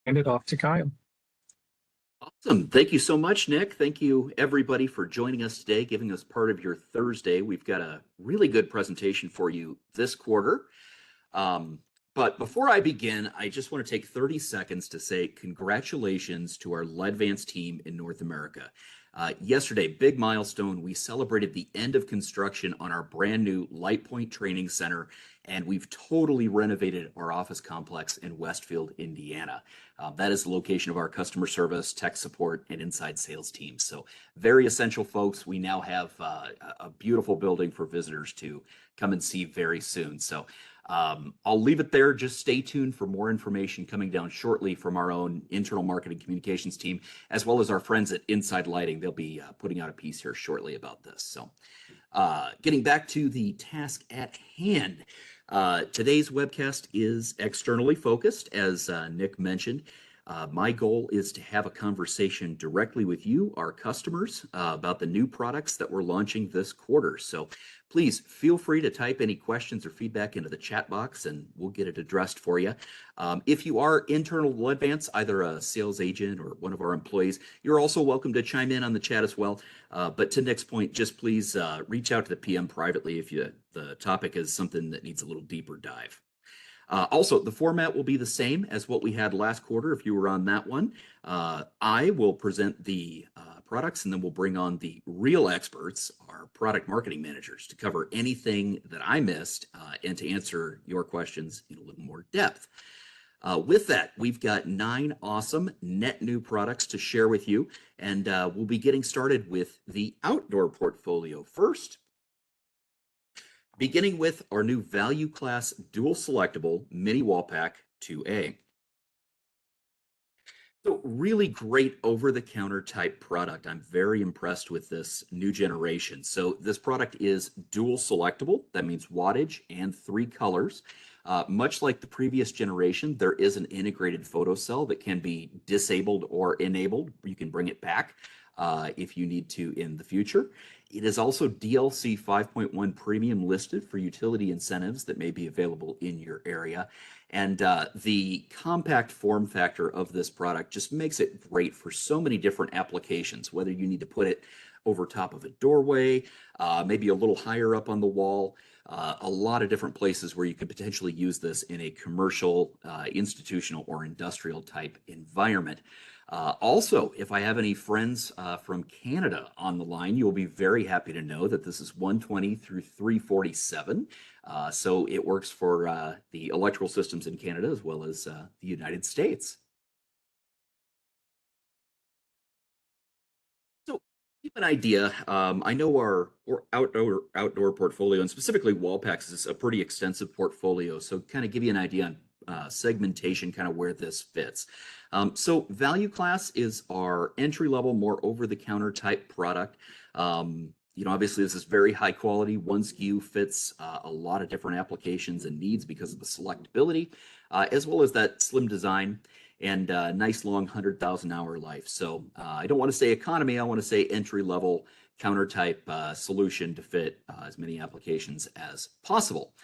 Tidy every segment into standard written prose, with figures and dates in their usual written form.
Hand it off to Kyle. Awesome. Thank you so much, Nick. Thank you, everybody, for joining us today, giving us part of your Thursday. We've got a really good presentation for you this quarter. Um, but before I begin, I just want to take 30 seconds to say congratulations to our LEDVANCE team in North America. Yesterday, big milestone, we celebrated the end of construction on our brand new Light Point Training Center, and we've totally renovated our office complex in Westfield, Indiana. That is the location of our customer service, tech support, and inside sales teams. So very essential folks. We now have a beautiful building for visitors to come and see very soon. So I'll leave it there. Just stay tuned for more information coming down shortly from our own internal marketing communications team, as well as our friends at Inside Lighting. They'll be putting out a piece here shortly about this. So getting back to the task at hand, today's webcast is externally focused, as Nick mentioned. My goal is to have a conversation directly with you, our customers, about the new products that we're launching this quarter. So please feel free to type any questions or feedback into the chat box and we'll get it addressed for you. If you are internal to LEDVANCE, either a sales agent or one of our employees, you're also welcome to chime in on the chat as well. But to Nick's point, just please reach out to the PM privately if the topic is something that needs a little deeper dive. Also, the format will be the same as what we had last quarter if you were on that one. I will present the products and then we'll bring on the real experts, our product marketing managers, to cover anything that I missed and to answer your questions in a little more depth. With that, we've got 9 awesome net new products to share with you, and we'll be getting started with the outdoor portfolio first. Beginning with our new value class dual selectable mini wall pack 2A. So really great over-the-counter type product. I'm very impressed with this new generation. So this product is dual selectable. That means wattage and 3 colors. Much like the previous generation, there is an integrated photocell that can be disabled or enabled. You can bring it back if you need to in the future. It is also DLC 5.1 premium listed for utility incentives that may be available in your area. And the compact form factor of this product just makes it great for so many different applications, whether you need to put it over top of a doorway, maybe a little higher up on the wall, a lot of different places where you could potentially use this in a commercial, institutional, or industrial type environment. Also, if I have any friends from Canada on the line, you'll be very happy to know that this is 120 through 347. So it works for the electrical systems in Canada as well as the United States. So give an idea. I know our outdoor portfolio, and specifically wall packs, is a pretty extensive portfolio. So kind of give you an idea on segmentation, kind of where this fits. So value class is our entry level, more over the counter type product. Obviously this is very high quality. One SKU fits a lot of different applications and needs because of the selectability, as well as that slim design and nice long 100,000 hour life. So I don't want to say economy, I want to say entry level counter type solution to fit as many applications as possible.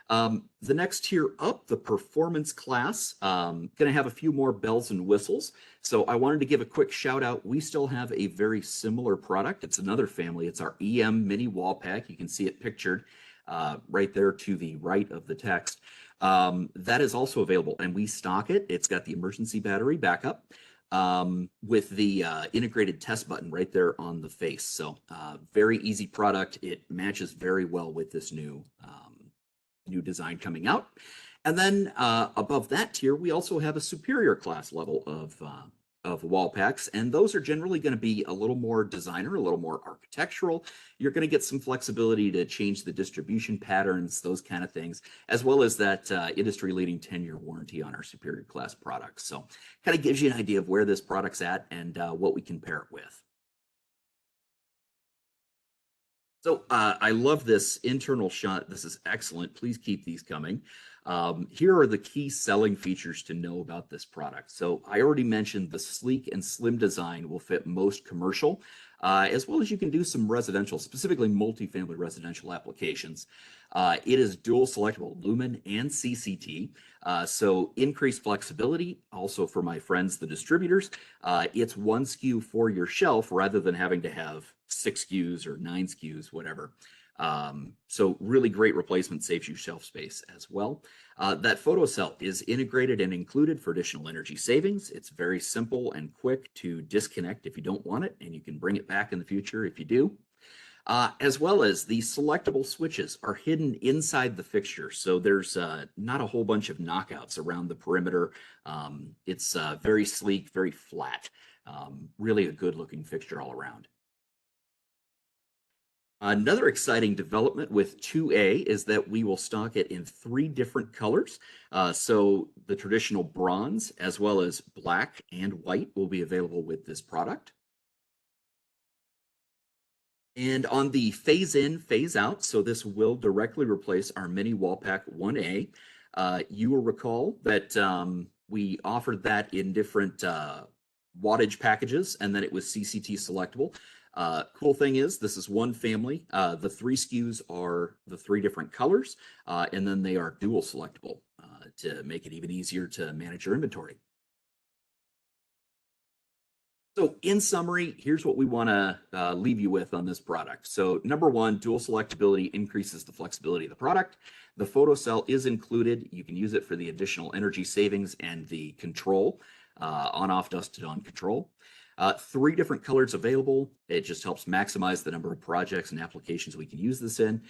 The next tier up, the performance class, going to have a few more bells and whistles. So I wanted to give a quick shout out. We still have a very similar product. It's another family. It's our EM mini wall pack. You can see it pictured right there to the right of the text. That is also available and we stock it. It's got the emergency battery backup with the integrated test button right there on the face. So very easy product. It matches very well with this new design coming out. And then above that tier, we also have a superior class level of wall packs, and those are generally going to be a little more designer, a little more architectural. You're going to get some flexibility to change the distribution patterns, those kind of things, as well as that industry-leading 10-year warranty on our superior class products. So kind of gives you an idea of where this product's at and what we can pair it with. So I love this internal shot. This is excellent. Please keep these coming. Here are the key selling features to know about this product. So I already mentioned the sleek and slim design will fit most commercial, as well as you can do some residential, specifically multifamily residential applications. It is dual selectable lumen and CCT, so increased flexibility. Also for my friends, the distributors, it's one SKU for your shelf rather than having to have 6 SKUs or 9 SKUs, whatever. So really great replacement, saves you shelf space as well. That photocell is integrated and included for additional energy savings. It's very simple and quick to disconnect if you don't want it, and you can bring it back in the future if you do. As well as the selectable switches are hidden inside the fixture, so there's not a whole bunch of knockouts around the perimeter. It's very sleek, very flat, really a good looking fixture all around. Another exciting development with 2A is that we will stock it in 3 different colors. So the traditional bronze as well as black and white will be available with this product. And on the phase in, phase out, so this will directly replace our mini wall pack 1A. You will recall that we offered that in different wattage packages, and then it was CCT selectable. Cool thing is, this is one family. The 3 SKUs are the 3 different colors, and then they are dual selectable to make it even easier to manage your inventory. So in summary, here's what we want to leave you with on this product. So number one, dual selectability increases the flexibility of the product. The photocell is included. You can use it for the additional energy savings and the control, on-off, dusted on control. 3 different colors available. It just helps maximize the number of projects and applications we can use this in.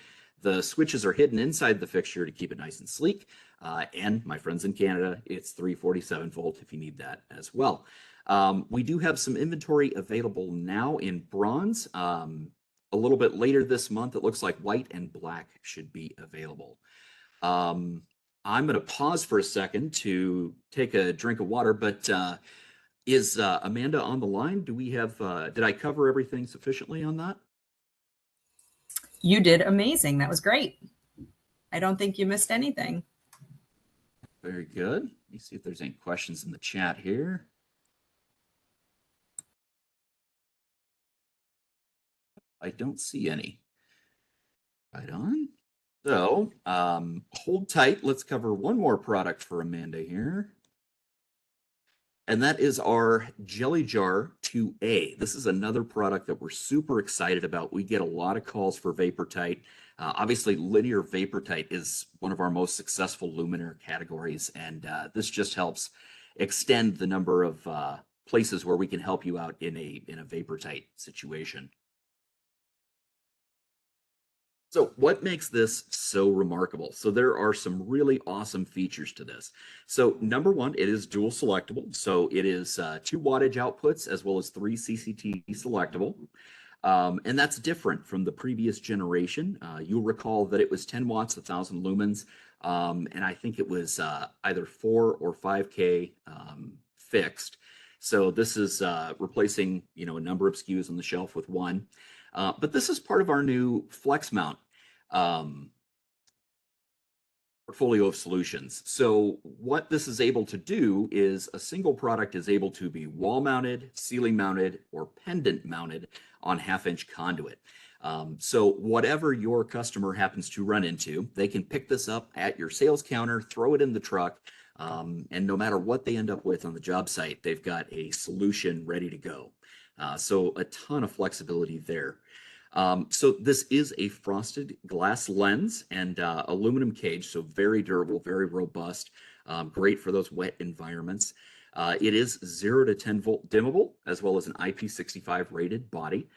The switches are hidden inside the fixture to keep it nice and sleek. And my friends in Canada, it's 347 volt if you need that as well. We do have some inventory available now in bronze. A little bit later this month, it looks like white and black should be available. I'm going to pause for a second to take a drink of water, but is Amanda on the line? Do we have, did I cover everything sufficiently on that? You did amazing. That was great. I don't think you missed anything. Very good. Let me see if there's any questions in the chat here. I don't see any. Right on. So hold tight. Let's cover one more product for Amanda here. And that is our Jelly Jar 2A. This is another product that we're super excited about. We get a lot of calls for vapor tight. Obviously, linear vapor tight is one of our most successful luminaire categories, and this just helps extend the number of places where we can help you out in a vapor tight situation. So what makes this so remarkable? So there are some really awesome features to this. So number one, it is dual selectable. So it is 2 wattage outputs as well as 3 CCT selectable. And that's different from the previous generation. You'll recall that it was 10 watts, 1,000 lumens. And I think it was either 4 or 5K fixed. So this is replacing, a number of SKUs on the shelf with one. But this is part of our new flex mount portfolio of solutions. So what this is able to do is a single product is able to be wall mounted, ceiling mounted, or pendant mounted on 1/2-inch conduit. So whatever your customer happens to run into, they can pick this up at your sales counter, throw it in the truck, and no matter what they end up with on the job site, they've got a solution ready to go. So a ton of flexibility there. So this is a frosted glass lens and aluminum cage, so very durable, very robust, great for those wet environments. It is 0 to 10 volt dimmable, as well as an IP65 rated body.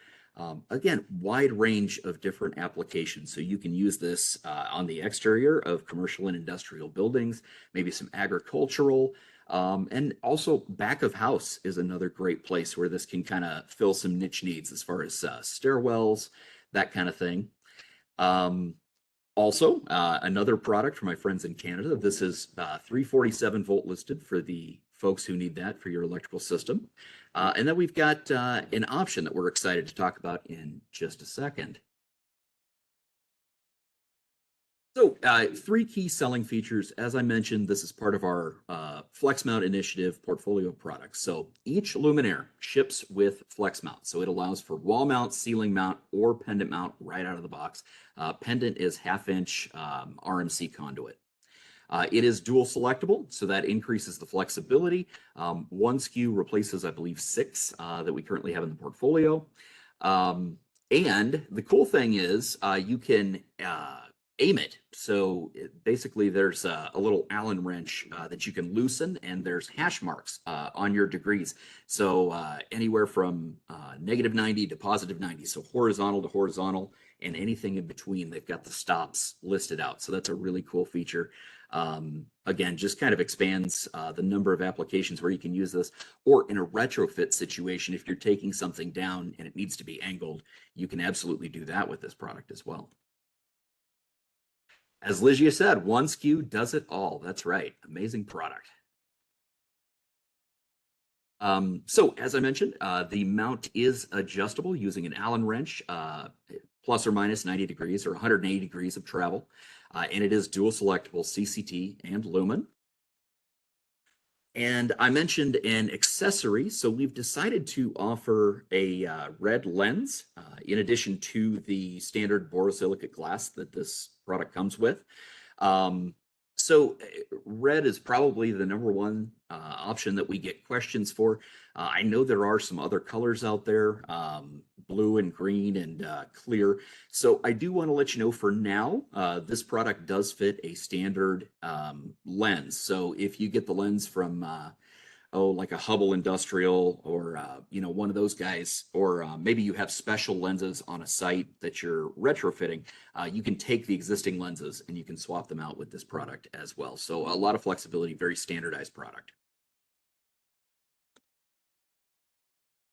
Again, wide range of different applications. So you can use this on the exterior of commercial and industrial buildings, maybe some agricultural, and also back of house is another great place where this can kind of fill some niche needs as far as stairwells, that kind of thing. Also, another product for my friends in Canada. This is 347 volt listed for the folks who need that for your electrical system. And then we've got an option that we're excited to talk about in just a second. So, three key selling features. As I mentioned, this is part of our Flex Mount Initiative portfolio of products. So, each luminaire ships with Flex Mount. So, it allows for wall mount, ceiling mount, or pendant mount right out of the box. Pendant is half-inch RMC conduit. It is dual selectable, so that increases the flexibility. One SKU replaces, I believe, six that we currently have in the portfolio. And the cool thing is you can aim it. So basically there's a little Allen wrench that you can loosen, and there's hash marks on your degrees. So anywhere from -90 to +90. So horizontal to horizontal, and anything in between, they've got the stops listed out. So that's a really cool feature. Again, just kind of expands the number of applications where you can use this, or in a retrofit situation, if you're taking something down and it needs to be angled, you can absolutely do that with this product as well. As Ligia said, one SKU does it all. That's right. Amazing product. So as I mentioned, the mount is adjustable using an Allen wrench, plus or minus 90 degrees or 180 degrees of travel. And it is dual selectable CCT and lumen. And I mentioned an accessory, so we've decided to offer a red lens in addition to the standard borosilicate glass that this product comes with. So red is probably the number one option that we get questions for. I know there are some other colors out there, blue and green and clear. So I do want to let you know for now, this product does fit a standard lens. So if you get the lens from like a Hubble Industrial or one of those guys, or maybe you have special lenses on a site that you're retrofitting, you can take the existing lenses and you can swap them out with this product as well. So a lot of flexibility, very standardized product.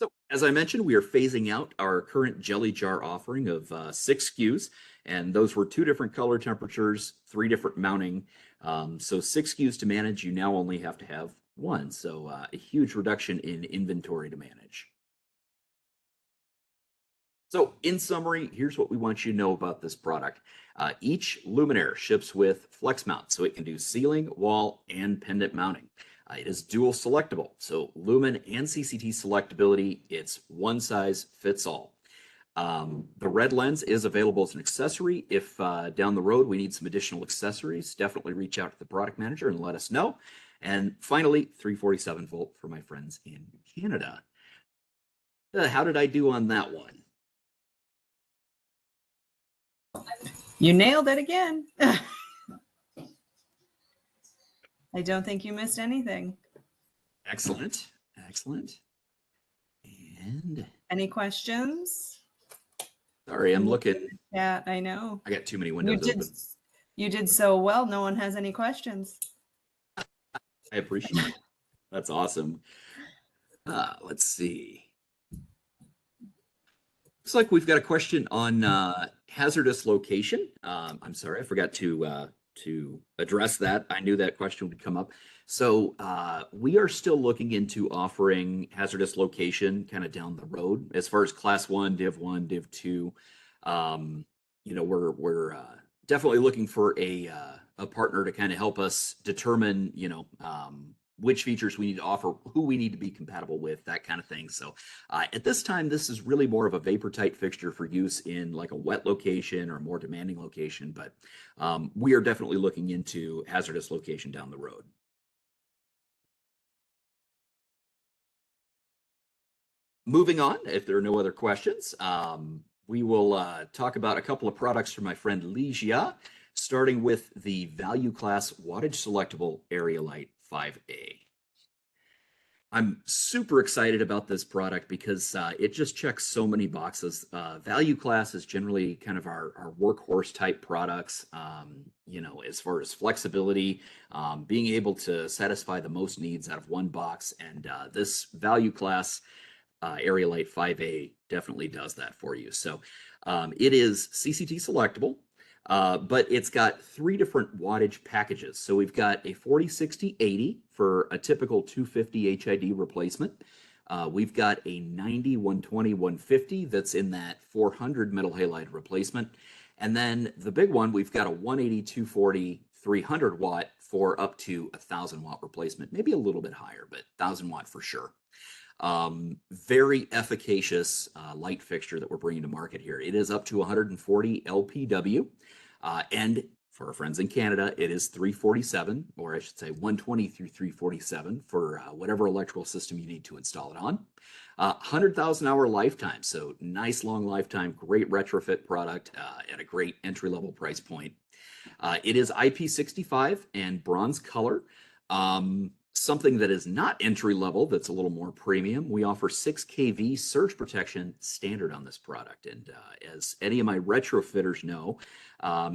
So as I mentioned, we are phasing out our current jelly jar offering of 6 SKUs, and those were 2 different color temperatures, 3 different mounting. So 6 SKUs to manage, you now only have to have 1. So a huge reduction in inventory to manage. So in summary, here's what we want you to know about this product. Each luminaire ships with flex mount, so it can do ceiling, wall, and pendant mounting. It is dual selectable, so lumen and CCT selectability. It's one size fits all. The red lens is available as an accessory. If down the road we need some additional accessories, definitely reach out to the product manager and let us know. And finally, 347 volt for my friends in Canada. How did I do on that one? You nailed it again. I don't think you missed anything. Excellent. Excellent. And any questions? Sorry, I'm looking. Yeah, I know. I got too many windows open. You did so well. No one has any questions. I appreciate it. That's awesome. Let's see. Looks like we've got a question on hazardous location. I'm sorry, I forgot to address that. I knew that question would come up. So we are still looking into offering hazardous location kind of down the road as far as class 1, div 1, div 2. We're definitely looking for a partner to kind of help us determine, which features we need to offer, who we need to be compatible with, that kind of thing. So at this time, this is really more of a vapor tight fixture for use in like a wet location or a more demanding location. But we are definitely looking into hazardous location down the road. Moving on, if there are no other questions, we will talk about a couple of products from my friend Ligia, starting with the value class wattage selectable area light 5A. I'm super excited about this product because it just checks so many boxes. Value class is generally kind of our workhorse type products, as far as flexibility, being able to satisfy the most needs out of one box. And this value class area light 5A definitely does that for you. So it is CCT selectable. But it's got 3 different wattage packages. So we've got a 40, 60, 80 for a typical 250 HID replacement. We've got a 90, 120, 150 that's in that 400 metal halide replacement. And then the big one, we've got a 180, 240, 300 watt for up to 1,000 watt replacement, maybe a little bit higher, but 1,000 watt for sure. Very efficacious light fixture that we're bringing to market here. It is up to 140 LPW, and for our friends in Canada, it is 347, or I should say 120 through 347 for whatever electrical system you need to install it on. 100,000 hour lifetime, so nice long lifetime, great retrofit product at a great entry-level price point. It is IP65 and bronze color. Something that is not entry level, that's a little more premium. We offer 6 kV surge protection standard on this product. And as any of my retrofitters know,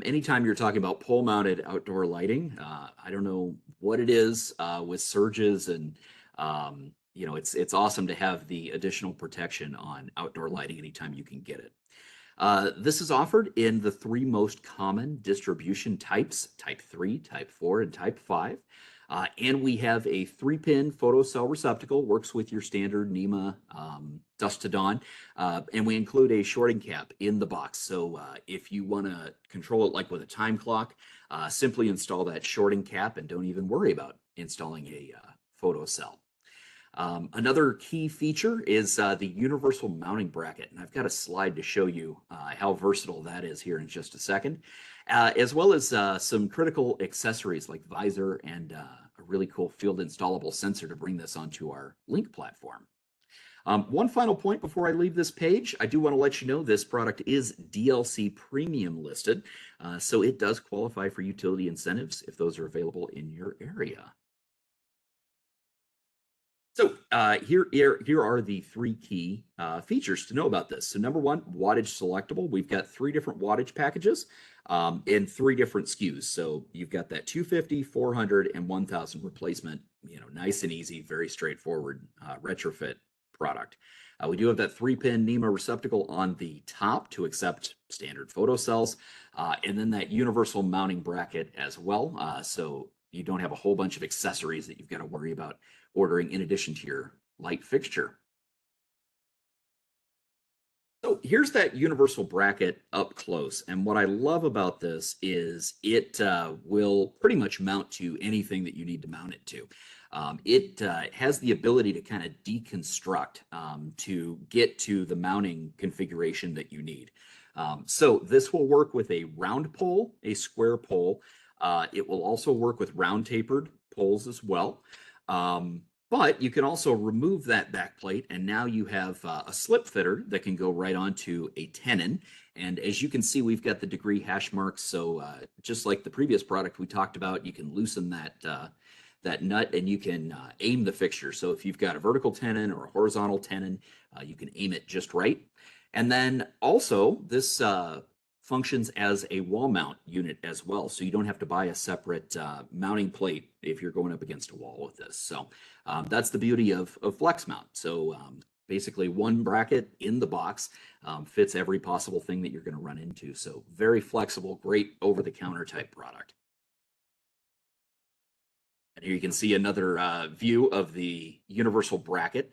anytime you're talking about pole mounted outdoor lighting, I don't know what it is with surges and it's awesome to have the additional protection on outdoor lighting anytime you can get it. This is offered in the 3 most common distribution types, type 3, type 4, and type 5. And we have a 3-pin photocell receptacle, works with your standard NEMA dusk to dawn. And we include a shorting cap in the box. So if you want to control it like with a time clock, simply install that shorting cap and don't even worry about installing a photocell. Another key feature is the universal mounting bracket, and I've got a slide to show you how versatile that is here in just a second, as well as some critical accessories like visor and a really cool field installable sensor to bring this onto our Link platform. One final point before I leave this page, I do want to let you know this product is DLC premium listed, so it does qualify for utility incentives if those are available in your area. So here are the 3 key features to know about this. So number 1, wattage selectable. We've got 3 different wattage packages in 3 different SKUs. So you've got that 250, 400, and 1,000 replacement. Nice and easy, very straightforward retrofit product. We do have that 3-pin NEMA receptacle on the top to accept standard photocells, and then that universal mounting bracket as well. So you don't have a whole bunch of accessories that you've got to worry about ordering in addition to your light fixture. So here's that universal bracket up close. And what I love about this is it will pretty much mount to anything that you need to mount it to. It has the ability to kind of deconstruct to get to the mounting configuration that you need. So this will work with a round pole, a square pole. It will also work with round tapered poles as well. But you can also remove that back plate, and now you have a slip fitter that can go right onto a tenon. And as you can see, we've got the degree hash marks. So just like the previous product we talked about, you can loosen that nut and you can aim the fixture. So if you've got a vertical tenon or a horizontal tenon, you can aim it just right. And then also this functions as a wall mount unit as well. So you don't have to buy a separate mounting plate if you're going up against a wall with this. So that's the beauty of flex mount. So basically one bracket in the box fits every possible thing that you're going to run into. So very flexible, great over-the-counter type product. And here you can see another view of the universal bracket.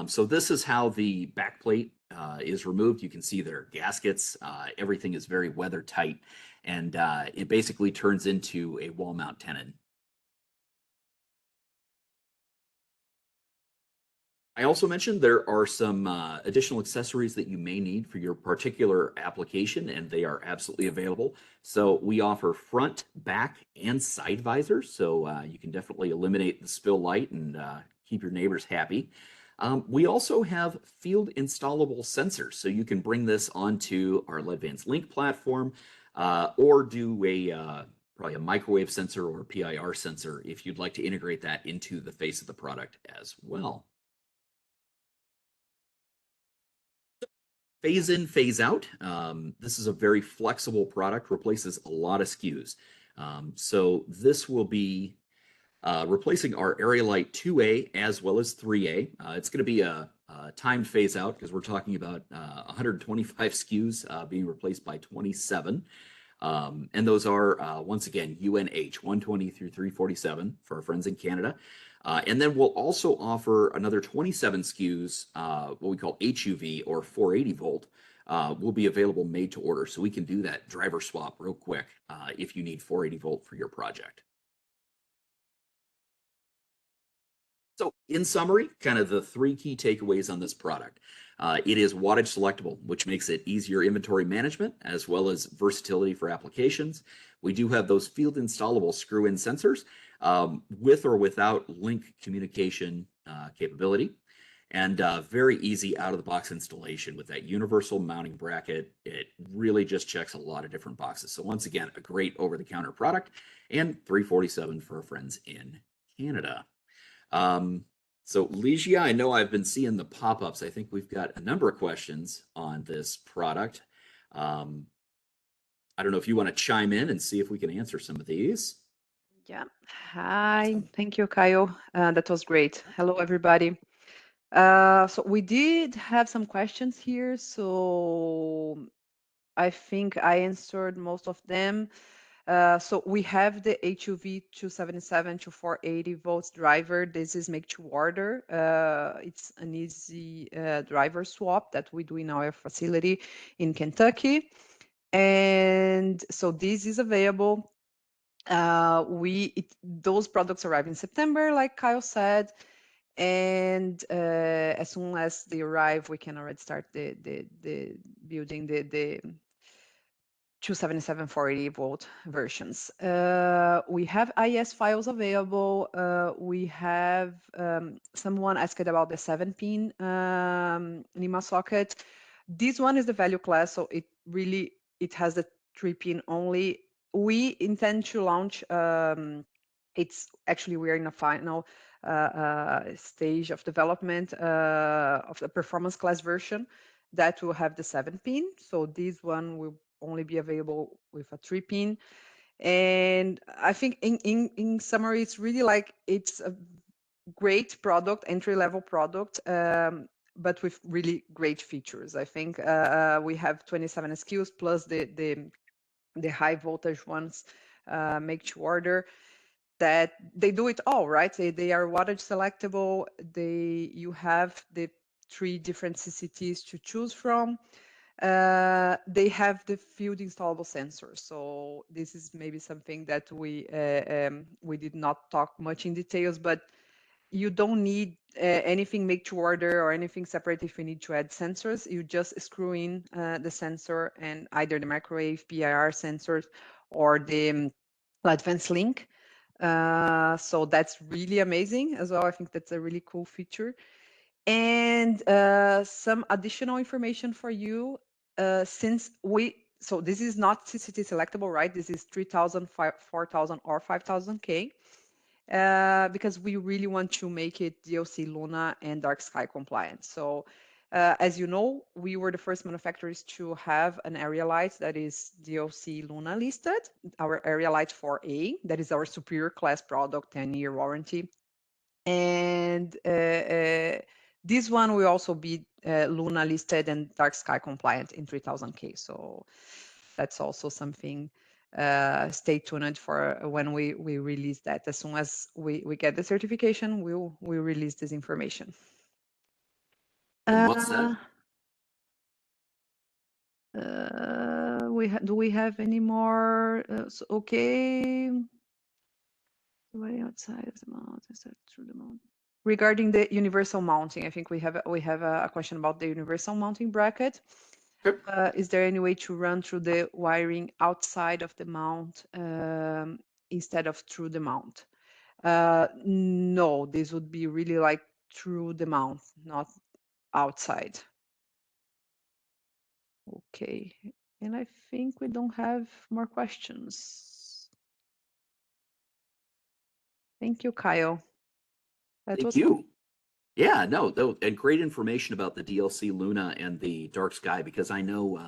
So this is how the back plate is removed. You can see there are gaskets. Everything is very weather tight, and it basically turns into a wall mount tenon. I also mentioned there are some additional accessories that you may need for your particular application, and they are absolutely available. So we offer front, back, and side visors, so you can definitely eliminate the spill light and keep your neighbors happy. We also have field installable sensors, so you can bring this onto our LEDVANCE Link platform or do probably a microwave sensor or PIR sensor if you'd like to integrate that into the face of the product as well. Phase in, phase out. This is a very flexible product, replaces a lot of SKUs. So this will be replacing our Area Light 2A as well as 3A. It's going to be a timed phase out because we're talking about 125 SKUs being replaced by 27. And those are, once again, UNH 120 through 347 for our friends in Canada. And then we'll also offer another 27 SKUs, what we call HUV or 480 volt, will be available made to order. So we can do that driver swap real quick if you need 480 volt for your project. So in summary, kind of the three key takeaways on this product. It is wattage selectable, which makes it easier inventory management as well as versatility for applications. We do have those field installable screw-in sensors with or without link communication capability, and very easy out-of-the-box installation with that universal mounting bracket. It really just checks a lot of different boxes. So once again, a great over-the-counter product, and $347 for our friends in Canada. So Ligia, I know I've been seeing the pop-ups. I think we've got a number of questions on this product. I don't know if you want to chime in and see if we can answer some of these. Yeah. Hi. Thank you, Kyle. That was great. Hello, everybody. So we did have some questions here. So I think I answered most of them. So we have the HUV 277 to 480 volts driver. This is make to order. It's an easy driver swap that we do in our facility in Kentucky. And so this is available. Those products arrive in September, like Kyle said. And as soon as they arrive, we can already start the building the 277 480 volt versions. We have IES files available. We have someone asked about the 7-pin NEMA socket. This one is the value class, so it has the 3-pin only. We intend to launch. It's actually we're in a final stage of development of the performance class version that will have the 7-pin. So this one will only be available with a 3-pin. And I think in summary, it's really like it's a great product, entry-level product, but with really great features. I think we have 27 SKUs plus the high voltage ones make to order, that they do it all, right? They are wattage selectable. You have the 3 different CCTs to choose from. They have the field installable sensors. So this is maybe something that we did not talk much in details, but you don't need anything make to order or anything separate if you need to add sensors. You just screw in the sensor and either the microwave PIR sensors or the LEDVANCE link. So that's really amazing as well. I think that's a really cool feature. And some additional information for you, so this is not CCT selectable, right? This is 3,000, 4,000, or 5,000 K, because we really want to make it DLC Luna and Dark Sky compliant. So as you know, we were the first manufacturers to have an area light that is DLC Luna listed, our area light 4A, that is our superior class product, 10-year warranty. And this one will also be Luna listed and Dark Sky compliant in 3000 K. So that's also something, stay tuned for when we release that. As soon as we get the certification, we'll release this information. And what's that? Do we have any more? Okay. Way outside of the mount, is that through the mount? Regarding the universal mounting, I think we have a question about the universal mounting bracket. Yep. Is there any way to run through the wiring outside of the mount instead of through the mount? No, this would be really like through the mount, not outside. Okay, and I think we don't have more questions. Thank you, Kyle. Thank you. Yeah, no, and great information about the DLC Luna and the Dark Sky, because I know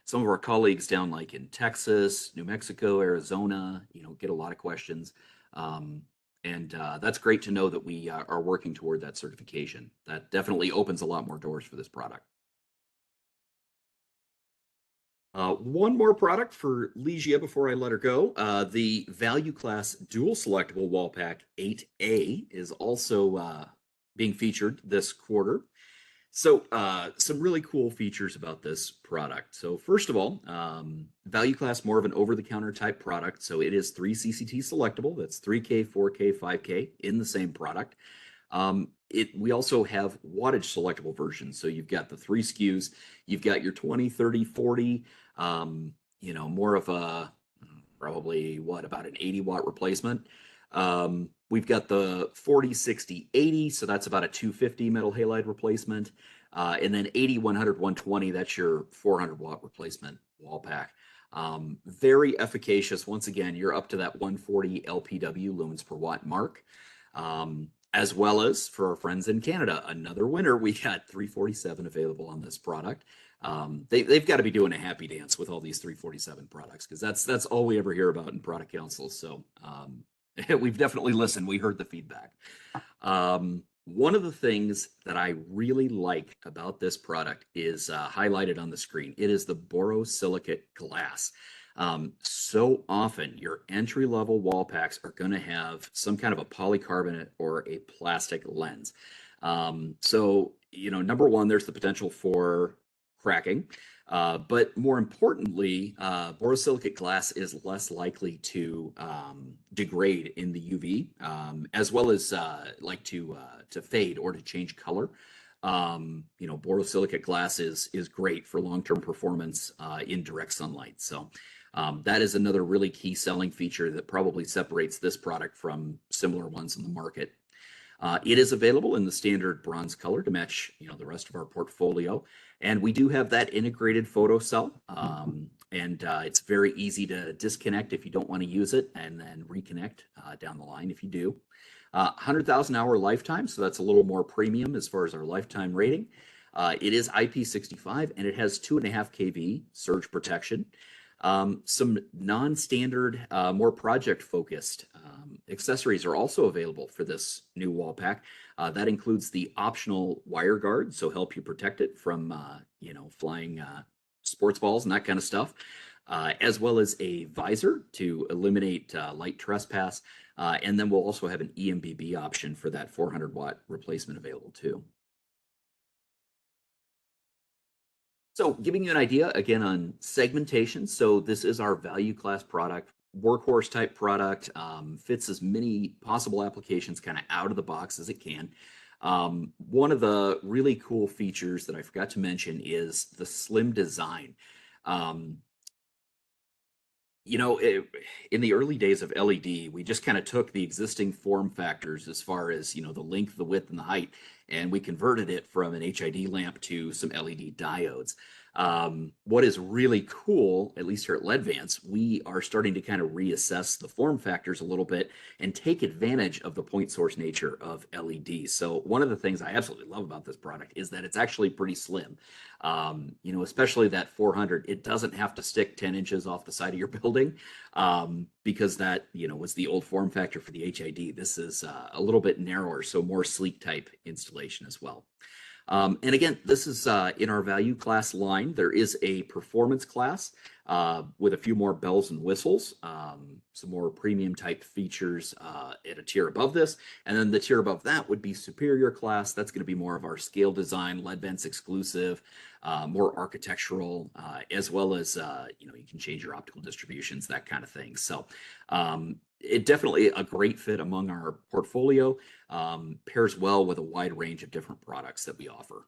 some of our colleagues down like in Texas, New Mexico, Arizona, get a lot of questions. And that's great to know that we are working toward that certification. That definitely opens a lot more doors for this product. One more product for Ligia before I let her go. The Value Class Dual Selectable Wall Pack 8A is also being featured this quarter. Some really cool features about this product. So first of all, value class, more of an over-the-counter type product. So it is 3 CCT selectable. That's 3K, 4K, 5K in the same product. We also have wattage selectable versions. So you've got the 3 SKUs. You've got your 20, 30, 40. More of a probably about an 80 watt replacement. We've got the 40, 60, 80, so that's about a 250 metal halide replacement. And then 80, 100, 120, that's your 400 watt replacement wall pack. Very efficacious. Once again, you're up to that 140 LPW, lumens per watt mark. As well as for our friends in Canada, another winner, we got 347 available on this product. They've got to be doing a happy dance with all these 347 products, because that's all we ever hear about in product councils. So we've definitely listened. We heard the feedback. One of the things that I really like about this product is highlighted on the screen. It is the borosilicate glass. So often your entry-level wall packs are going to have some kind of a polycarbonate or a plastic lens. Number one, there's the potential for cracking. But more importantly, borosilicate glass is less likely to degrade in the UV, as well as to fade or to change color. Borosilicate glass is great for long-term performance in direct sunlight. So that is another really key selling feature that probably separates this product from similar ones in the market. It is available in the standard bronze color to match, the rest of our portfolio. And we do have that integrated photo cell. It's very easy to disconnect if you don't want to use it, and then reconnect down the line if you do. 100,000 hour lifetime, so that's a little more premium as far as our lifetime rating. It is IP65, and it has 2.5 kV surge protection. Some non-standard, more project-focused accessories are also available for this new wall pack. That includes the optional wire guard, so help you protect it from, flying sports balls and that kind of stuff, as well as a visor to eliminate light trespass. And then we'll also have an EMBB option for that 400 watt replacement available too. So giving you an idea again on segmentation. So this is our value class product, workhorse type product, fits as many possible applications kind of out of the box as it can. One of the really cool features that I forgot to mention is the slim design. In the early days of LED, we just kind of took the existing form factors as far as, the length, the width, and the height, and we converted it from an HID lamp to some LED diodes. What is really cool, at least here at LEDVANCE, we are starting to kind of reassess the form factors a little bit and take advantage of the point source nature of LEDs. So one of the things I absolutely love about this product is that it's actually pretty slim. Especially that 400, it doesn't have to stick 10 inches off the side of your building, because that, was the old form factor for the HID. This is a little bit narrower, so more sleek type installation as well. And again, this is in our value class line. There is a performance class with a few more bells and whistles, some more premium type features at a tier above this. And then the tier above that would be superior class. That's going to be more of our scale design, LEDVANCE exclusive, more architectural, as well as, you can change your optical distributions, that kind of thing. So it definitely a great fit among our portfolio, pairs well with a wide range of different products that we offer.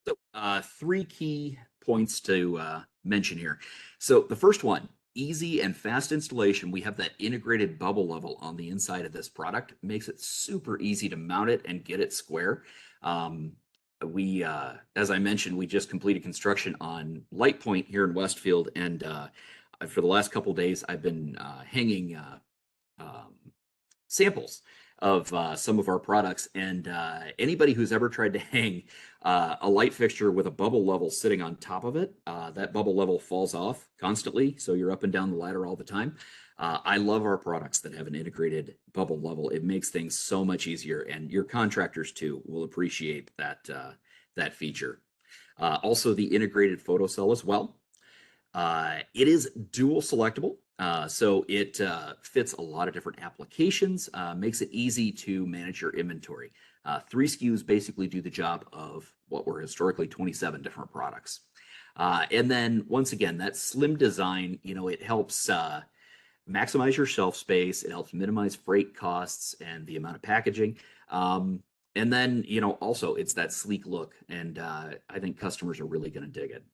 So 3 key points to mention here. So the first one, easy and fast installation. We have that integrated bubble level on the inside of this product. Makes it super easy to mount it and get it square. As I mentioned, we just completed construction on Light Point here in Westfield, and for the last couple of days, I've been hanging samples of some of our products, and anybody who's ever tried to hang a light fixture with a bubble level sitting on top of it, that bubble level falls off constantly, so you're up and down the ladder all the time. I love our products that have an integrated bubble level. It makes things so much easier, and your contractors too will appreciate that that feature. Also, the integrated photocell as well. It is dual selectable. So it fits a lot of different applications, makes it easy to manage your inventory. 3 SKUs basically do the job of what were historically 27 different products. And then once again, that slim design, it helps maximize your shelf space. It helps minimize freight costs and the amount of packaging. And then, also it's that sleek look. And I think customers are really going to dig it.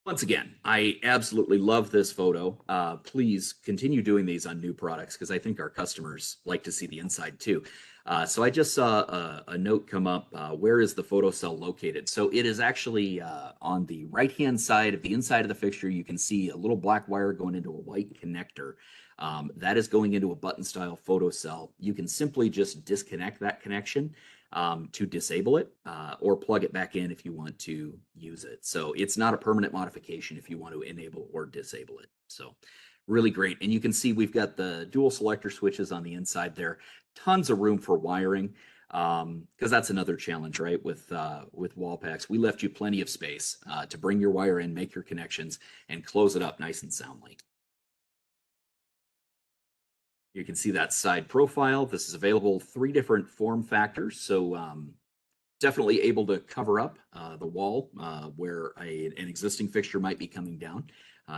Once again, I absolutely love this photo. Please continue doing these on new products because I think our customers like to see the inside too. So I just saw a note come up. Where is the photo cell located? So it is actually on the right-hand side of the inside of the fixture. You can see a little black wire going into a white connector. That is going into a button-style photo cell. You can simply just disconnect that connection to disable it or plug it back in if you want to use it. So it's not a permanent modification if you want to enable or disable it. So really great. And you can see we've got the dual selector switches on the inside there. Tons of room for wiring because that's another challenge, right? With wall packs, we left you plenty of space to bring your wire in, make your connections, and close it up nice and soundly. You can see that side profile. This is available 3 different form factors. So definitely able to cover up the wall where an existing fixture might be coming down.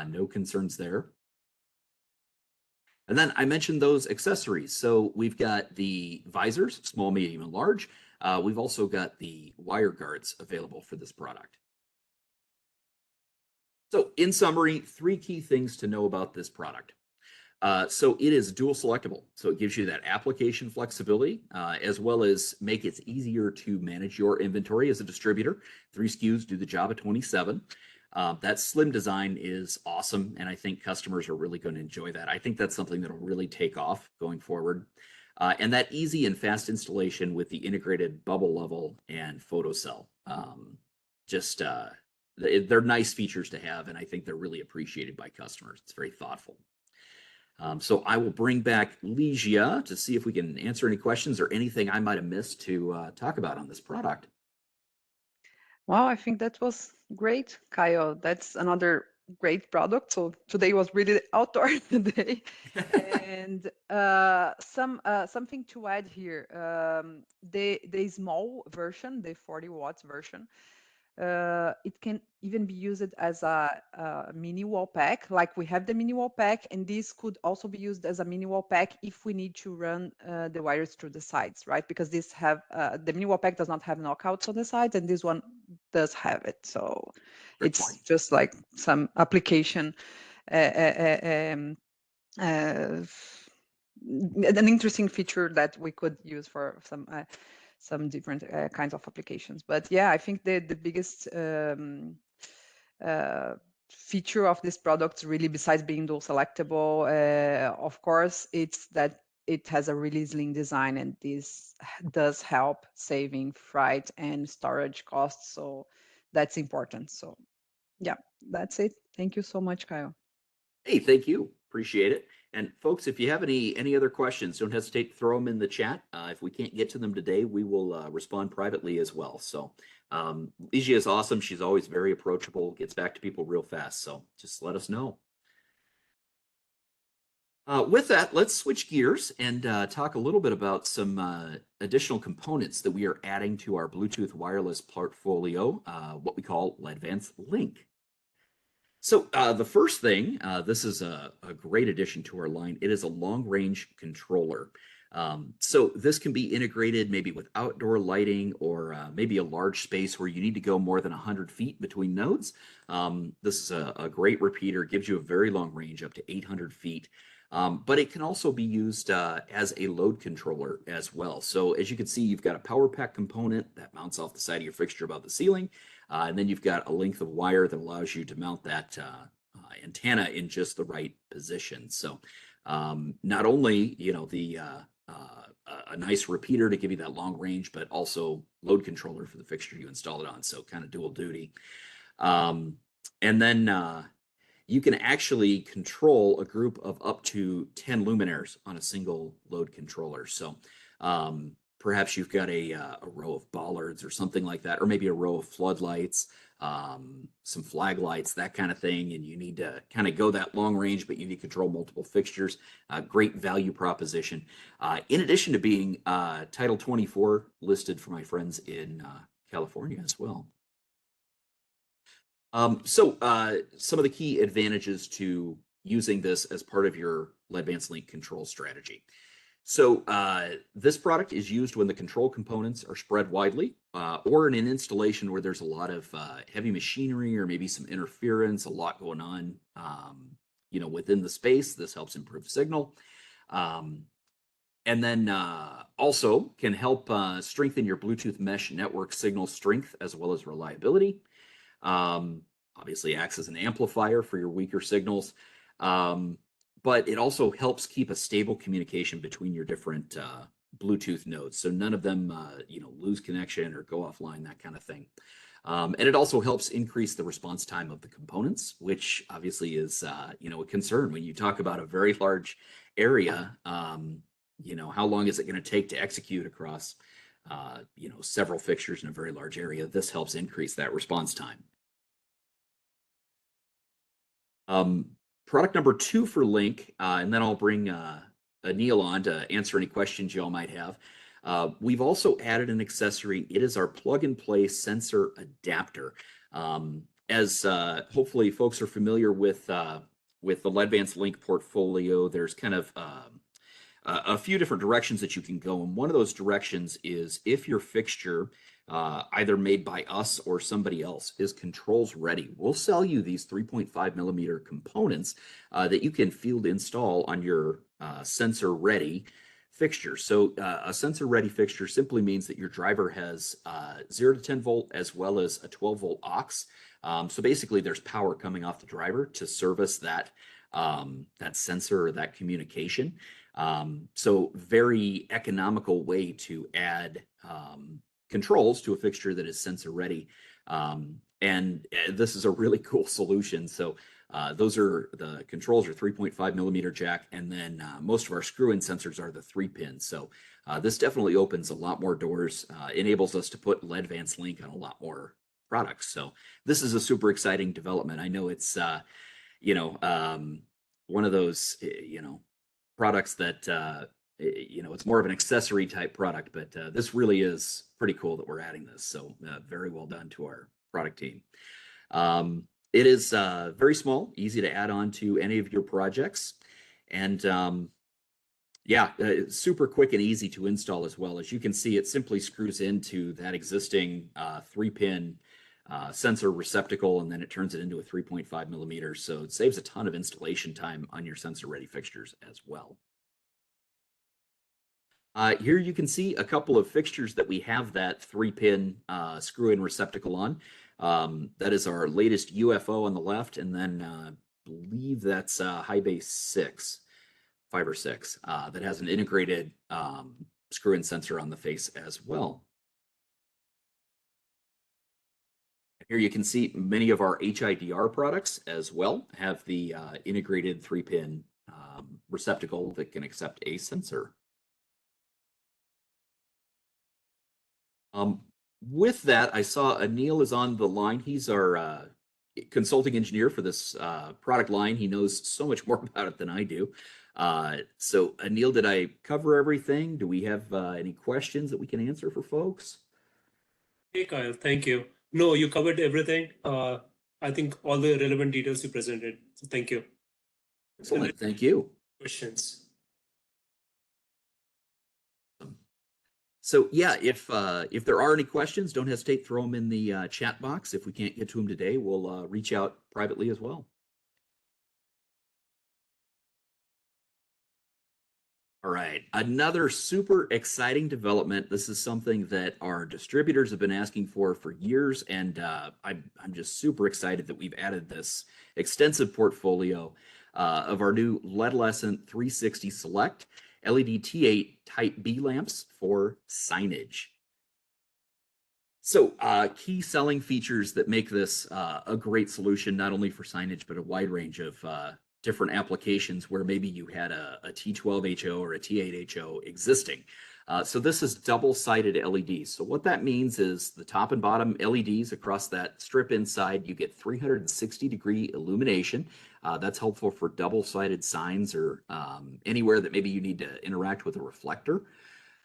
No concerns there. And then I mentioned those accessories. So we've got the visors, small, medium, and large. We've also got the wire guards available for this product. So in summary, 3 key things to know about this product. So it is dual selectable. So it gives you that application flexibility, as well as make it easier to manage your inventory as a distributor. 3 SKUs do the job of 27. That slim design is awesome, and I think customers are really going to enjoy that. I think that's something that'll really take off going forward. And that easy and fast installation with the integrated bubble level and photocell. They're nice features to have, and I think they're really appreciated by customers. It's very thoughtful. So I will bring back Ligia to see if we can answer any questions or anything I might have missed to talk about on this product. Wow, I think that was great, Kyle. That's another great product. So today was really outdoor today. And something to add here. The small version, the 40 watts version, it can even be used as a mini wall pack. Like we have the mini wall pack, and this could also be used as a mini wall pack if we need to run the wires through the sides, right? Because this have the mini wall pack does not have knockouts on the sides, and this one does have it. So Great it's point. just like some application. An interesting feature that we could use for some different kinds of applications. But yeah, I think the biggest feature of this product, really, besides being dual selectable, of course, it's that it has a really slim design, and this does help saving freight and storage costs. So that's important. So yeah, that's it. Thank you so much, Kyle. Hey, thank you. Appreciate it. And folks, if you have any other questions, don't hesitate to throw them in the chat. If we can't get to them today, we will respond privately as well. So Ligia is awesome. She's always very approachable, gets back to people real fast. So just let us know. With that, let's switch gears and talk a little bit about some additional components that we are adding to our Bluetooth wireless portfolio, what we call LEDVANCE Link. So the first thing, this is a great addition to our line. It is a long-range controller. So this can be integrated maybe with outdoor lighting or maybe a large space where you need to go more than 100 feet between nodes. This is a great repeater, gives you a very long range, up to 800 feet. But it can also be used as a load controller as well. So as you can see, you've got a power pack component that mounts off the side of your fixture above the ceiling. And then you've got a length of wire that allows you to mount that antenna in just the right position. So not only, a nice repeater to give you that long range, but also load controller for the fixture you install it on. So kind of dual duty. And then you can actually control a group of up to 10 luminaires on a single load controller. So perhaps you've got a row of bollards or something like that, or maybe a row of floodlights, some flag lights, that kind of thing, and you need to kind of go that long range, but you need to control multiple fixtures. Great value proposition. In addition to being Title 24 listed for my friends in California as well. Some of the key advantages to using this as part of your LEDVANCE link control strategy. So this product is used when the control components are spread widely or in an installation where there's a lot of heavy machinery or maybe some interference, a lot going on, within the space. This helps improve signal. And then also can help strengthen your Bluetooth mesh network signal strength as well as reliability. Obviously acts as an amplifier for your weaker signals. But it also helps keep a stable communication between your different Bluetooth nodes. So none of them, lose connection or go offline, that kind of thing. And it also helps increase the response time of the components, which obviously is, a concern when you talk about a very large area. How long is it going to take to execute across, several fixtures in a very large area? This helps increase that response time. Product number 2 for Link, and then I'll bring Anil on to answer any questions y'all might have. We've also added an accessory. It is our plug-and-play sensor adapter. As hopefully folks are familiar with the LEDVANCE Link portfolio, there's kind of a few different directions that you can go. And one of those directions is if your fixture, either made by us or somebody else, is controls ready, we'll sell you these 3.5 millimeter components that you can field install on your sensor ready fixture. So a sensor ready fixture simply means that your driver has 0 to 10 volt as well as a 12 volt aux. So basically there's power coming off the driver to service that sensor or that communication. So very economical way to add controls to a fixture that is sensor ready. And this is a really cool solution. So the controls are 3.5 millimeter jack, and then most of our screw-in sensors are the 3-pin. So this definitely opens a lot more doors, enables us to put LEDVANCE Link on a lot more products. So this is a super exciting development. I know it's one of those products that it's more of an accessory type product, but this really is pretty cool that we're adding this. So very well done to our product team. It is very small, easy to add on to any of your projects, and it's super quick and easy to install as well. As you can see, it simply screws into that existing 3-pin sensor receptacle, and then it turns it into a 3.5 millimeter. So it saves a ton of installation time on your sensor ready fixtures as well. Here you can see a couple of fixtures that we have that 3-pin screw-in receptacle on. That is our latest UFO on the left, and then I believe that's high base 6, 5 or 6, that has an integrated screw-in sensor on the face as well. Here you can see many of our HIDR products as well have the integrated 3-pin receptacle that can accept a sensor. With that, I saw Anil is on the line. He's our consulting engineer for this product line. He knows so much more about it than I do. So Anil, did I cover everything? Do we have any questions that we can answer for folks? Hey, Kyle, thank you. No, you covered everything. I think all the relevant details you presented. So thank you. Excellent, thank you. Questions? So yeah, if there are any questions, don't hesitate, throw them in the chat box. If we can't get to them today, we'll reach out privately as well. All right, another super exciting development. This is something that our distributors have been asking for years, and I'm just super excited that we've added this extensive portfolio of our new LEDLESCENT 360 Select LED T8 Type B lamps for signage. So key selling features that make this a great solution, not only for signage, but a wide range of different applications where maybe you had a T12HO or a T8HO existing. So this is double-sided LEDs. So what that means is the top and bottom LEDs across that strip inside, you get 360-degree illumination. That's helpful for double-sided signs or anywhere that maybe you need to interact with a reflector.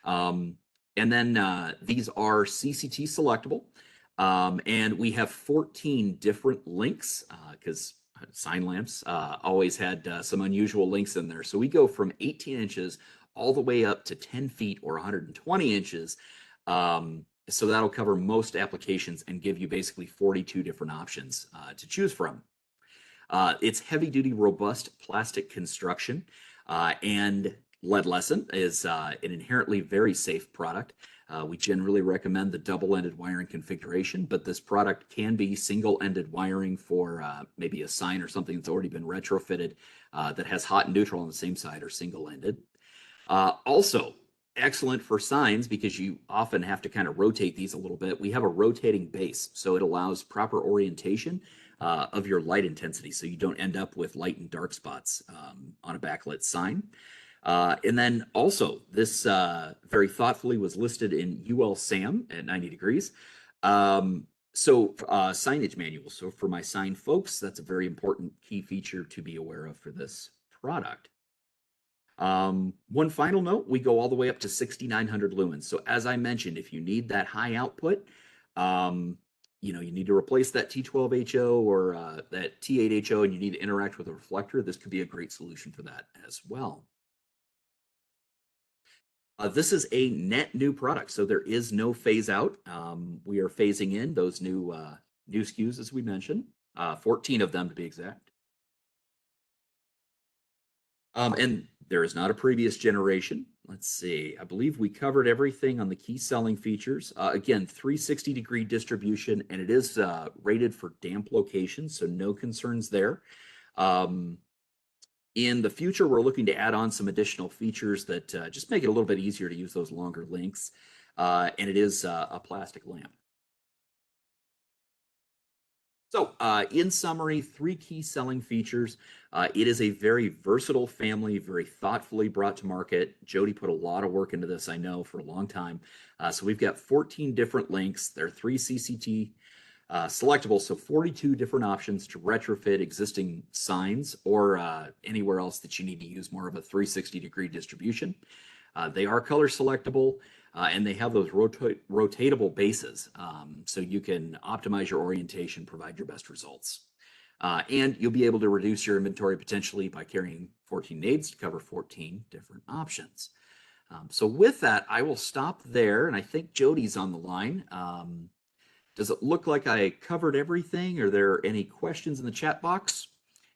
And then these are CCT selectable. And we have 14 different links because sign lamps always had some unusual links in there. So we go from 18 inches all the way up to 10 feet or 120 inches. So that'll cover most applications and give you basically 42 different options to choose from. It's heavy duty, robust plastic construction, and LEDVANCE is an inherently very safe product. We generally recommend the double-ended wiring configuration, but this product can be single-ended wiring for maybe a sign or something that's already been retrofitted that has hot and neutral on the same side or single-ended. Also, excellent for signs because you often have to kind of rotate these a little bit. We have a rotating base, so it allows proper orientation of your light intensity, so you don't end up with light and dark spots on a backlit sign. And then also, this very thoughtfully was listed in UL SAM at 90 degrees. Signage manual. So for my sign folks, that's a very important key feature to be aware of for this product. One final note, we go all the way up to 6,900 lumens. So as I mentioned, if you need that high output, you need to replace that T12HO or that T8HO and you need to interact with a reflector, this could be a great solution for that as well. This is a net new product, so there is no phase out. We are phasing in those new SKUs, as we mentioned, 14 of them to be exact. And there is not a previous generation. Let's see, I believe we covered everything on the key selling features. Again, 360-degree distribution, and it is rated for damp locations, so no concerns there. In the future, we're looking to add on some additional features that just make it a little bit easier to use those longer links. And it is a plastic lamp. So in summary, 3 key selling features. It is a very versatile family, very thoughtfully brought to market. Jody put a lot of work into this, I know, for a long time. So we've got 14 different links. There are 3 CCT selectable, so 42 different options to retrofit existing signs or anywhere else that you need to use more of a 360-degree distribution. They are color selectable, and they have those rotatable bases, so you can optimize your orientation, provide your best results. And you'll be able to reduce your inventory potentially by carrying 14 nades to cover 14 different options. So with that, I will stop there, and I think Jody's on the line. Does it look like I covered everything? Are there any questions in the chat box?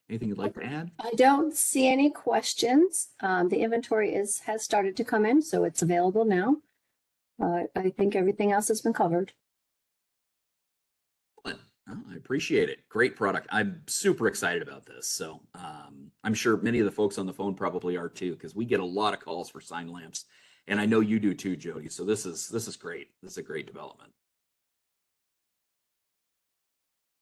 Anything you'd like to add? I don't see any questions. The inventory has started to come in, so it's available now. I think everything else has been covered. Oh, I appreciate it. Great product. I'm super excited about this. So I'm sure many of the folks on the phone probably are too, because we get a lot of calls for sign lamps, and I know you do too, Jody. So this is great. This is a great development.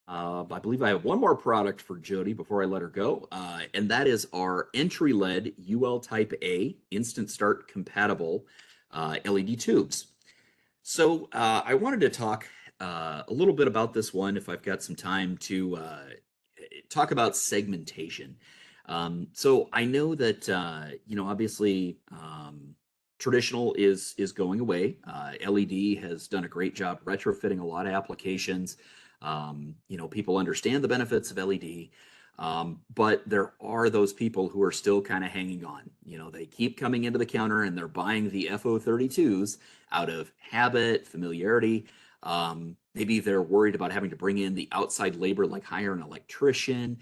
I believe I have one more product for Jody before I let her go, and that is our entry LED UL Type A Instant Start compatible LED tubes. So I wanted to talk a little bit about this one, if I've got some time, to talk about segmentation. So I know that obviously traditional is going away. LED has done a great job retrofitting a lot of applications. People understand the benefits of LED, but there are those people who are still kind of hanging on. They keep coming into the counter and they're buying the FO32s out of habit, familiarity. Maybe they're worried about having to bring in the outside labor, like hire an electrician,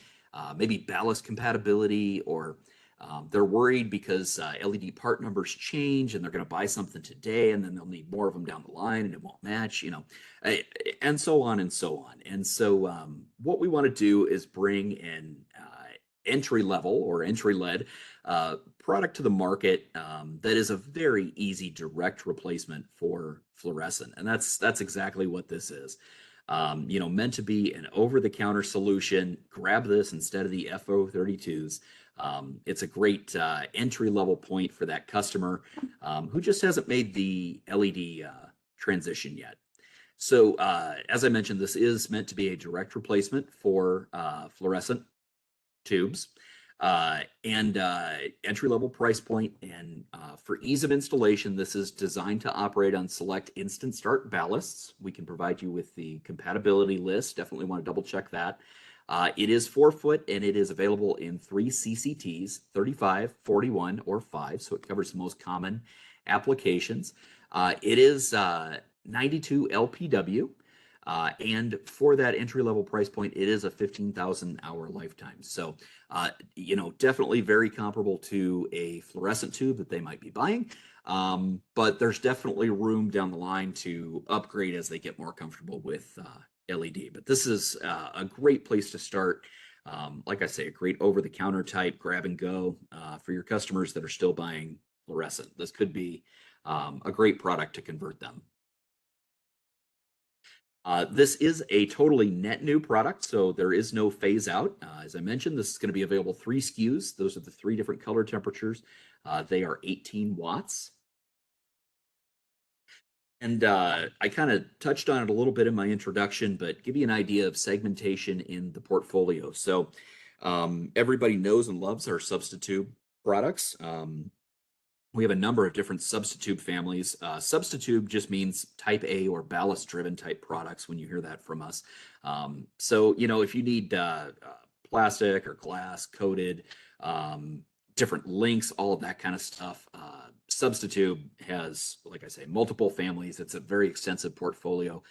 maybe ballast compatibility, or they're worried because LED part numbers change and they're going to buy something today and then they'll need more of them down the line and it won't match, and so on and so on. And so what we want to do is bring an entry level or entry LED product to the market that is a very easy direct replacement for fluorescent. And that's exactly what this is. Meant to be an over-the-counter solution. Grab this instead of the FO32s. It's a great entry-level point for that customer who just hasn't made the LED transition yet. So as I mentioned, this is meant to be a direct replacement for fluorescent tubes and entry-level price point. And for ease of installation, this is designed to operate on select instant start ballasts. We can provide you with the compatibility list. Definitely want to double check that. It is 4 foot and it is available in 3 CCTs, 35, 41, or 5. So it covers the most common applications. It is 92 LPW. And for that entry-level price point, it is a 15,000 hour lifetime. So, definitely very comparable to a fluorescent tube that they might be buying. But there's definitely room down the line to upgrade as they get more comfortable with LED. But this is a great place to start. Like I say, a great over-the-counter type grab and go for your customers that are still buying fluorescent. This could be a great product to convert them. This is a totally net new product, so there is no phase out. As I mentioned, this is going to be available 3 SKUs. Those are the 3 different color temperatures. They are 18 watts. And I kind of touched on it a little bit in my introduction, but give you an idea of segmentation in the portfolio. So everybody knows and loves our Substitute products. We have a number of different Substitute families. Substitute just means type A or ballast driven type products when you hear that from us. So, if you need plastic or glass coated, different links, all of that kind of stuff, Substitute has, like I say, multiple families. It's a very extensive portfolio,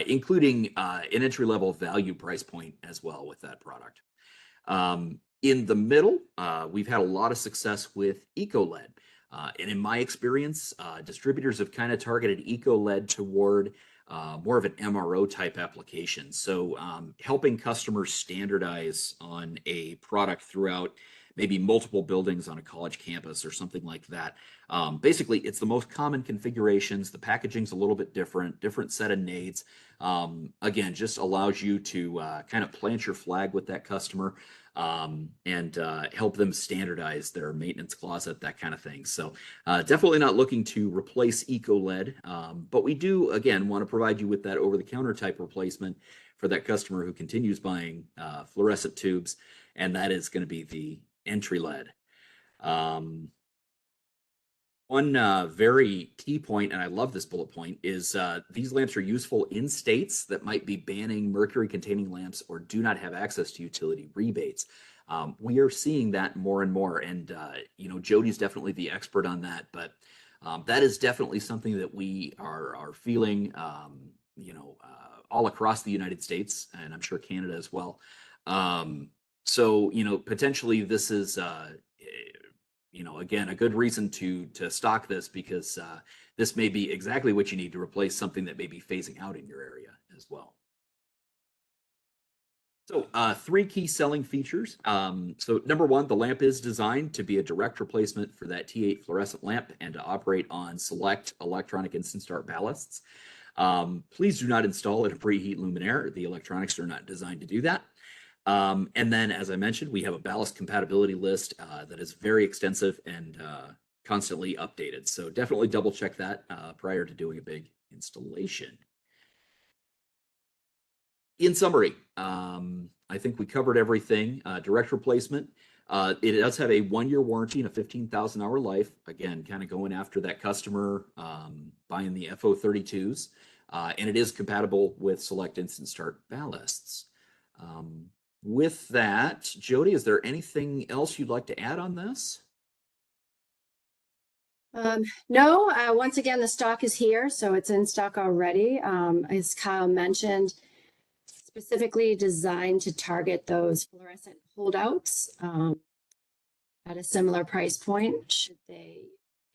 including an entry-level value price point as well with that product. In the middle, we've had a lot of success with EcoLED. And in my experience, distributors have kind of targeted EcoLED toward more of an MRO type application. So helping customers standardize on a product throughout maybe multiple buildings on a college campus or something like that. Basically, it's the most common configurations. The packaging's a little bit different set of nades. Again, just allows you to kind of plant your flag with that customer and help them standardize their maintenance closet, that kind of thing. So definitely not looking to replace EcoLED, but we do, again, want to provide you with that over-the-counter type replacement for that customer who continues buying fluorescent tubes, and that is going to be the entry LED. One very key point, and I love this bullet point, is these lamps are useful in states that might be banning mercury-containing lamps or do not have access to utility rebates. We are seeing that more and more, and Jody's definitely the expert on that, but that is definitely something that we are feeling, all across the United States, and I'm sure Canada as well. So, potentially this is, again, a good reason to stock this, because this may be exactly what you need to replace something that may be phasing out in your area as well. So 3 key selling features. So number 1, the lamp is designed to be a direct replacement for that T8 fluorescent lamp and to operate on select electronic instant start ballasts. Please do not install it in preheat luminaire. The electronics are not designed to do that. And then, as I mentioned, we have a ballast compatibility list that is very extensive and constantly updated. So definitely double check that prior to doing a big installation. In summary, I think we covered everything. Direct replacement. It does have a 1-year warranty and a 15,000 hour life. Again, kind of going after that customer buying the FO32s. And it is compatible with select instant start ballasts. With that, Jody, is there anything else you'd like to add on this? No, once again, the stock is here, so it's in stock already. As Kyle mentioned, specifically designed to target those fluorescent holdouts at a similar price point.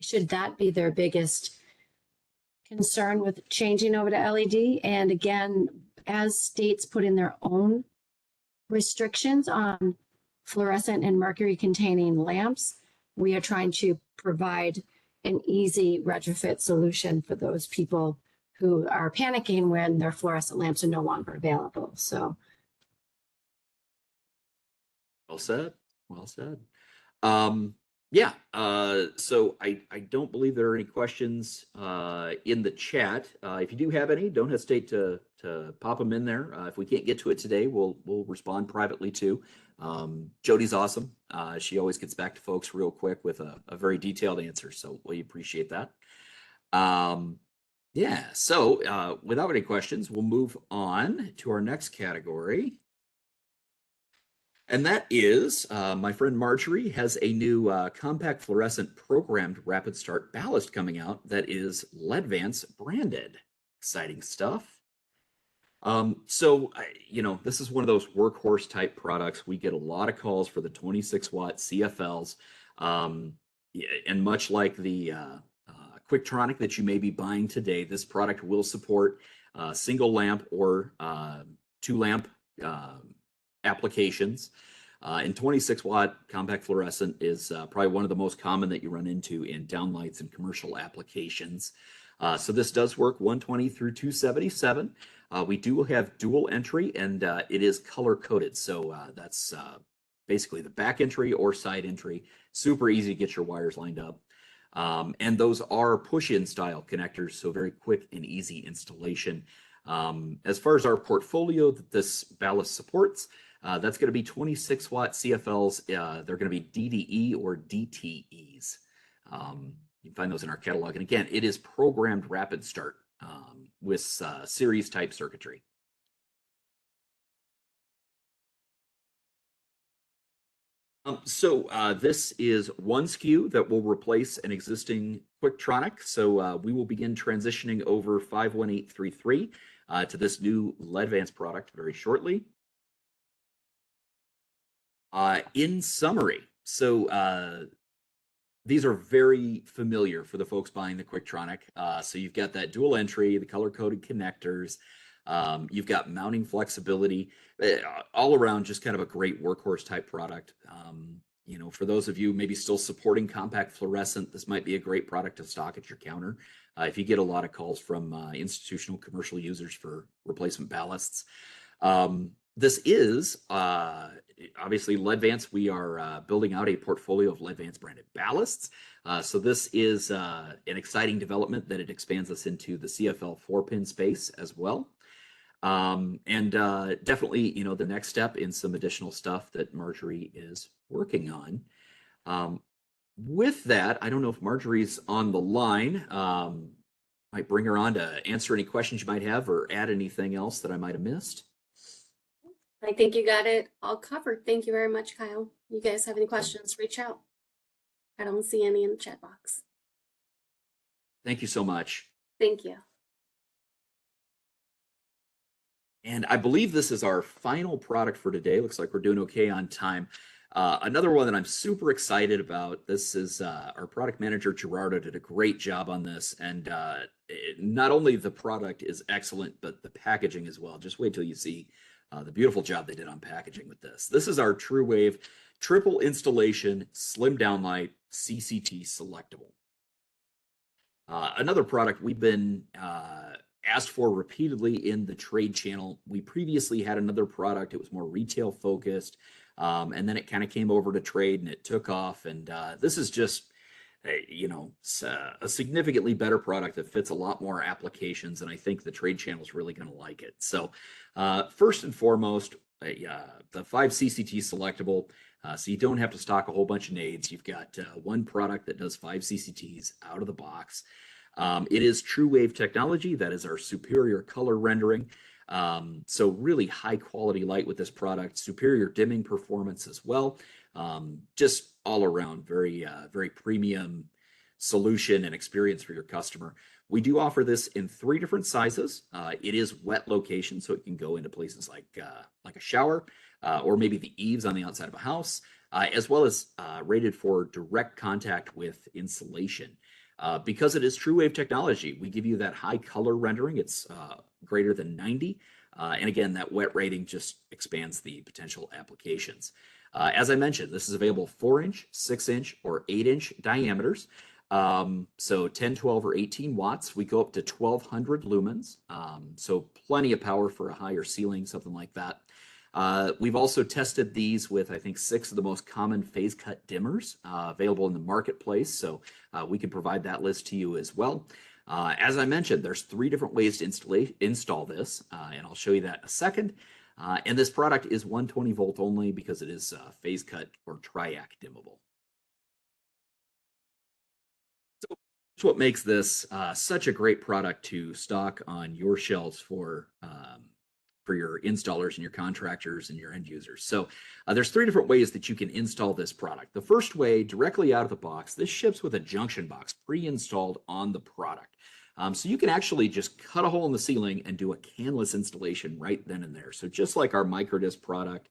Should that be their biggest concern with changing over to LED? And again, as states put in their own restrictions on fluorescent and mercury containing lamps, we are trying to provide an easy retrofit solution for those people who are panicking when their fluorescent lamps are no longer available. So Well said. Well said. Yeah, so I don't believe there are any questions in the chat. If you do have any, don't hesitate to pop them in there. If we can't get to it today, we'll respond privately too. Jody's awesome. She always gets back to folks real quick with a very detailed answer, so we appreciate that. Yeah, so without any questions, we'll move on to our next category. And that is, my friend Marjorie has a new compact fluorescent programmed rapid start ballast coming out that is LEDVANCE branded. Exciting stuff. This is one of those workhorse type products. We get a lot of calls for the 26 watt CFLs. And much like the Quictronic that you may be buying today, this product will support single lamp or 2-lamp applications. And 26 watt compact fluorescent is probably one of the most common that you run into in downlights and commercial applications. So this does work 120 through 277. We do have dual entry, and it is color coded. So that's basically the back entry or side entry. Super easy to get your wires lined up. And those are push-in style connectors, so very quick and easy installation. As far as our portfolio that this ballast supports, that's going to be 26 watt CFLs. They're going to be DDE or DTEs. You can find those in our catalog. And again, it is programmed rapid start with series type circuitry. This is one SKU that will replace an existing Quictronic. So we will begin transitioning over 51833 to this new LEDVANCE product very shortly. In summary, these are very familiar for the folks buying the Quictronic. So you've got that dual entry, the color-coded connectors. You've got mounting flexibility, all around just kind of a great workhorse type product. For those of you maybe still supporting compact fluorescent, this might be a great product to stock at your counter. If you get a lot of calls from institutional commercial users for replacement ballasts. This is obviously LEDVANCE. We are building out a portfolio of LEDVANCE branded ballasts. So this is an exciting development that it expands us into the CFL 4-pin space as well. Definitely, the next step in some additional stuff that Marjorie is working on. With that, I don't know if Marjorie's on the line. Might bring her on to answer any questions you might have or add anything else that I might have missed. I think you got it all covered. Thank you very much, Kyle. You guys have any questions, reach out. I don't see any in the chat box. Thank you so much. Thank you. And I believe this is our final product for today. Looks like we're doing okay on time. Another one that I'm super excited about. This is our product manager, Gerardo, did a great job on this. And not only the product is excellent, but the packaging as well. Just wait till you see the beautiful job they did on packaging with this. This is our TrueWave triple installation slim downlight CCT selectable. Another product we've been asked for repeatedly in the trade channel. We previously had another product. It was more retail focused. And then it kind of came over to trade and it took off. And this is just, a significantly better product that fits a lot more applications. And I think the trade channel is really going to like it. So first and foremost, the 5 CCT selectable. So you don't have to stock a whole bunch of nades. You've got one product that does 5 CCTs out of the box. It is TrueWave technology. That is our superior color rendering. So really high quality light with this product, superior dimming performance as well. Just all around very, very premium solution and experience for your customer. We do offer this in 3 different sizes. It is wet location, so it can go into places like a shower or maybe the eaves on the outside of a house, as well as rated for direct contact with insulation. Because it is TrueWave technology, we give you that high color rendering. It's greater than 90. And again, that wet rating just expands the potential applications. As I mentioned, this is available 4-inch, 6-inch, or 8-inch diameters. So 10, 12, or 18 watts. We go up to 1200 lumens. So plenty of power for a higher ceiling, something like that. We've also tested these with, I think, 6 of the most common phase cut dimmers available in the marketplace. So we can provide that list to you as well. As I mentioned, there's 3 different ways to install this, and I'll show you that in a second. And this product is 120 volt only because it is phase cut or triac dimmable. So that's what makes this such a great product to stock on your shelves for your installers and your contractors and your end users. So there's 3 different ways that you can install this product. The first way, directly out of the box, this ships with a junction box pre-installed on the product. So you can actually just cut a hole in the ceiling and do a canless installation right then and there. So just like our microdisc product,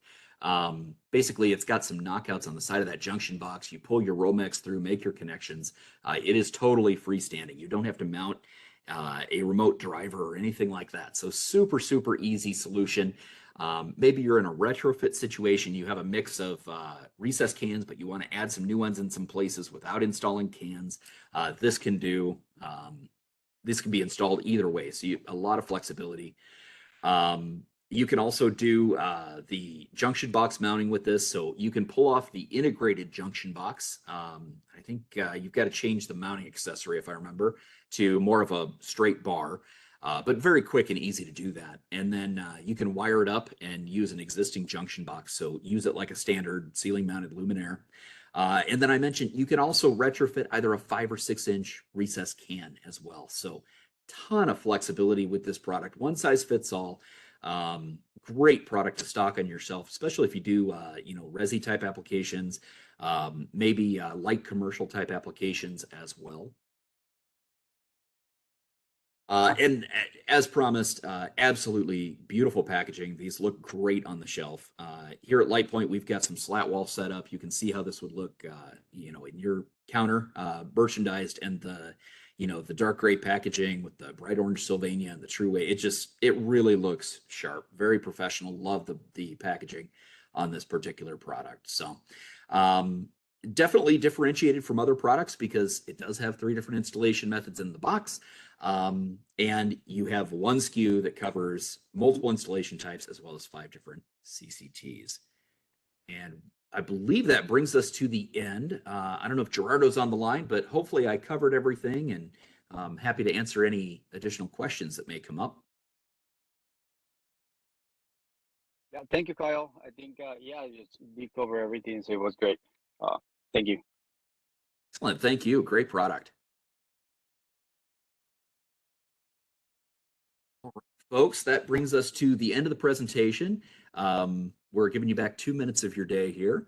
basically it's got some knockouts on the side of that junction box. You pull your Romex through, make your connections. It is totally freestanding. You don't have to mount a remote driver or anything like that. So super, super easy solution. Maybe you're in a retrofit situation. You have a mix of recessed cans, but you want to add some new ones in some places without installing cans. This can be installed either way. So a lot of flexibility. You can also do the junction box mounting with this. So you can pull off the integrated junction box. I think you've got to change the mounting accessory, if I remember, to more of a straight bar, but very quick and easy to do that. And then you can wire it up and use an existing junction box. So use it like a standard ceiling mounted luminaire. And then I mentioned you can also retrofit either a 5 or 6 inch recessed can as well. So ton of flexibility with this product. One size fits all. Great product to stock on your shelf, especially if you do, resi type applications, maybe light commercial type applications as well. And as promised, absolutely beautiful packaging. These look great on the shelf. Here at LightPoint, we've got some slat wall set up. You can see how this would look, in your counter, merchandised, and the dark gray packaging with the bright orange Sylvania and the True Way. It really looks sharp, very professional. Love the packaging on this particular product. So, definitely differentiated from other products because it does have 3 different installation methods in the box. And you have one SKU that covers multiple installation types as well as 5 different CCTs. And I believe that brings us to the end. I don't know if Gerardo's on the line, but hopefully I covered everything, and I'm happy to answer any additional questions that may come up. Yeah, thank you, Kyle. I think, we cover everything, so it was great. Thank you. Excellent. Thank you. Great product. All right, folks, that brings us to the end of the presentation. We're giving you back 2 minutes of your day here.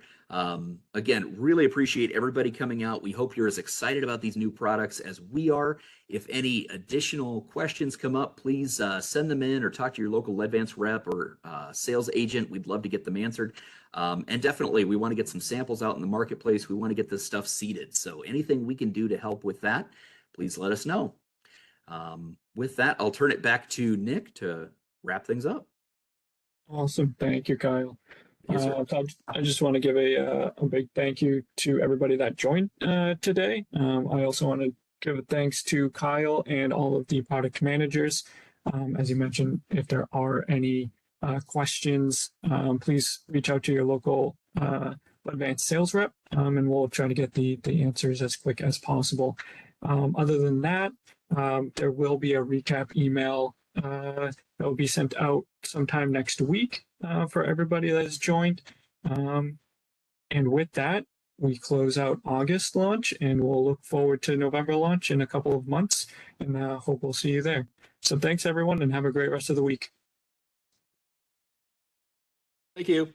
Again, really appreciate everybody coming out. We hope you're as excited about these new products as we are. If any additional questions come up, please send them in or talk to your local LEDVANCE rep or sales agent. We'd love to get them answered. And definitely, we want to get some samples out in the marketplace. We want to get this stuff seeded. So anything we can do to help with that, please let us know. With that, I'll turn it back to Nick to wrap things up. Awesome. Thank you, Kyle. Yes, sir. I just want to give a big thank you to everybody that joined today. I also want to give a thanks to Kyle and all of the product managers. As you mentioned, if there are any questions, please reach out to your local LEDVANCE sales rep, and we'll try to get the answers as quick as possible. Other than that, there will be a recap email that will be sent out sometime next week for everybody that has joined. And with that, we close out August launch, and we'll look forward to November launch in a couple of months, and hope we'll see you there. So thanks, everyone, and have a great rest of the week. Thank you.